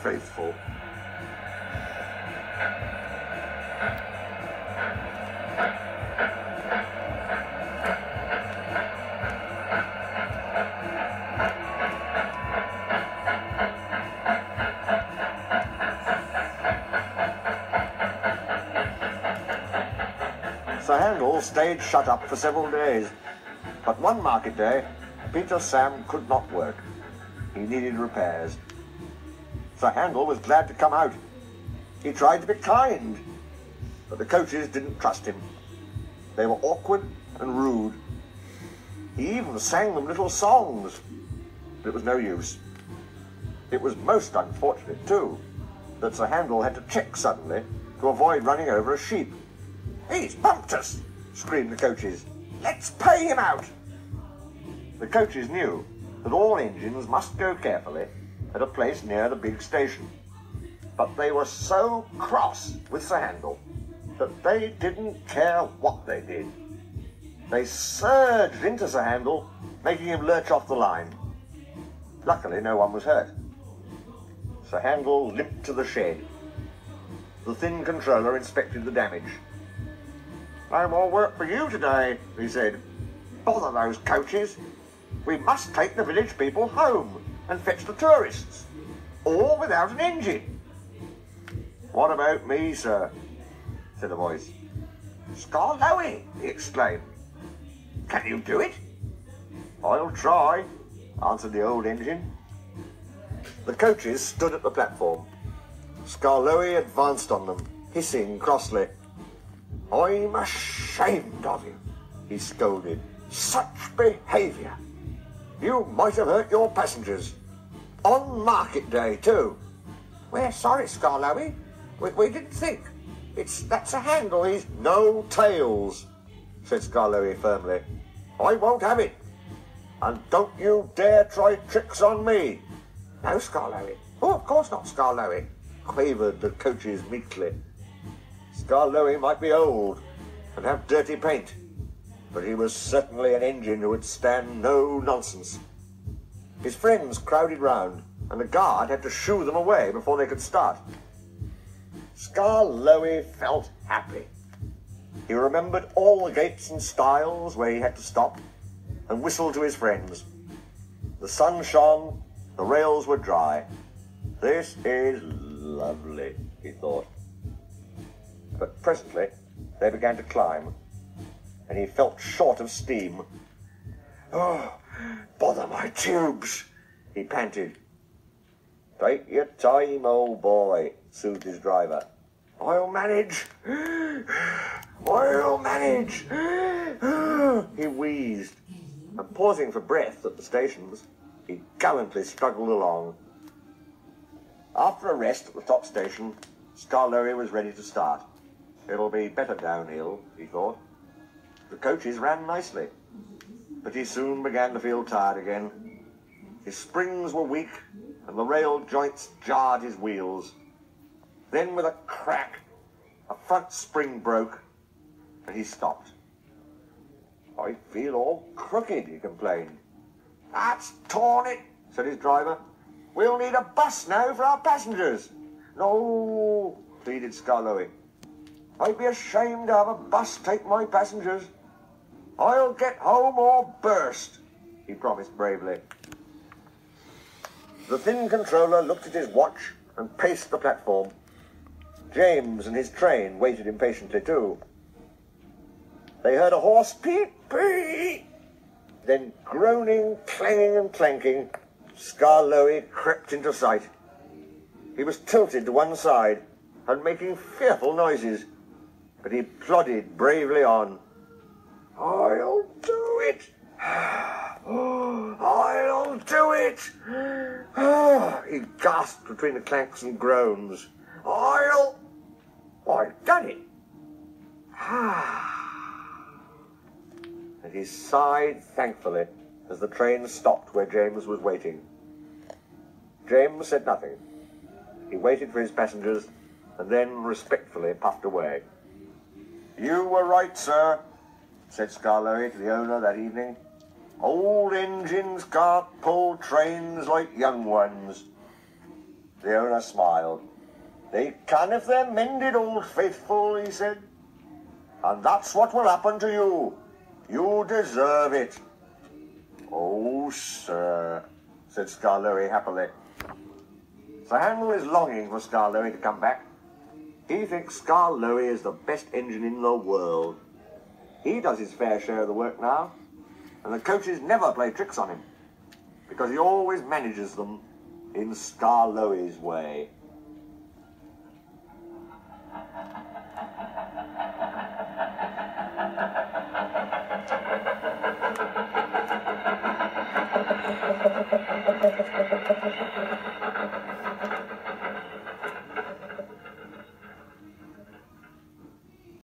faithful. Sir Handel stayed shut up for several days, but one market day, Peter Sam could not work. He needed repairs. Sir Handel was glad to come out. He tried to be kind, but the coaches didn't trust him. They were awkward and rude. He even sang them little songs, but it was no use. It was most unfortunate, too, that Sir Handel had to check suddenly to avoid running over a sheep. "He's bumped us!" screamed the coaches. "Let's pay him out!" The coaches knew that all engines must go carefully at a place near the big station. But they were so cross with Sir Handel that they didn't care what they did. They surged into Sir Handel, making him lurch off the line. Luckily, no one was hurt. Sir Handel limped to the shed. The thin controller inspected the damage. "No more work for you today," he said. "Bother those coaches. We must take the village people home and fetch the tourists, all without an engine." "What about me, sir?" said a voice. "Skarloey!" he exclaimed. "Can you do it?" "I'll try," answered the old engine. The coaches stood at the platform. Skarloey advanced on them, hissing crossly. "I'm ashamed of you," he scolded. "Such behaviour! You might have hurt your passengers. On market day, too." "We're sorry, Skarloey. We didn't think. That's a handle. He's..." "No tails," said Skarloey firmly. "I won't have it. And don't you dare try tricks on me." "No, Skarloey. Oh, of course not, Skarloey," quavered the coaches meekly. Skarloey might be old and have dirty paint, but he was certainly an engine who would stand no nonsense. His friends crowded round, and the guard had to shoo them away before they could start. Skarloey felt happy. He remembered all the gates and stiles where he had to stop, and whistled to his friends. The sun shone, the rails were dry. "This is lovely," he thought. But presently they began to climb, and he felt short of steam. "Oh, bother my tubes," he panted. "Take your time, old boy," soothed his driver. "I'll manage. I'll manage." He wheezed, and pausing for breath at the stations, he gallantly struggled along. After a rest at the top station, Skarloey was ready to start. It'll be better downhill, he thought. The coaches ran nicely, but he soon began to feel tired again. His springs were weak, and the rail joints jarred his wheels. Then with a crack, a front spring broke, and he stopped. "I feel all crooked," he complained. "That's torn it," said his driver. "We'll need a bus now for our passengers." "No," pleaded Skarloey. "I'd be ashamed to have a bus take my passengers. I'll get home or burst," he promised bravely. The thin controller looked at his watch and paced the platform. James and his train waited impatiently too. They heard a hoarse peep, peep. Then groaning, clanging and clanking, Skarloey crept into sight. He was tilted to one side and making fearful noises, but he plodded bravely on. "I'll do it! I'll do it!" He gasped between the clanks and groans. I've done it!" And he sighed thankfully as the train stopped where James was waiting. James said nothing. He waited for his passengers and then respectfully puffed away. "You were right, sir," said Skarloey to the owner that evening. "Old engines can't pull trains like young ones." The owner smiled. They can if they're mended, Old Faithful, he said. And that's what will happen to you. You deserve it. Oh, sir, said Skarloey happily. Sir Handel is longing for Skarloey to come back. He thinks Skarloey is the best engine in the world. He does his fair share of the work now, and the coaches never play tricks on him, because he always manages them in Skarloey's way.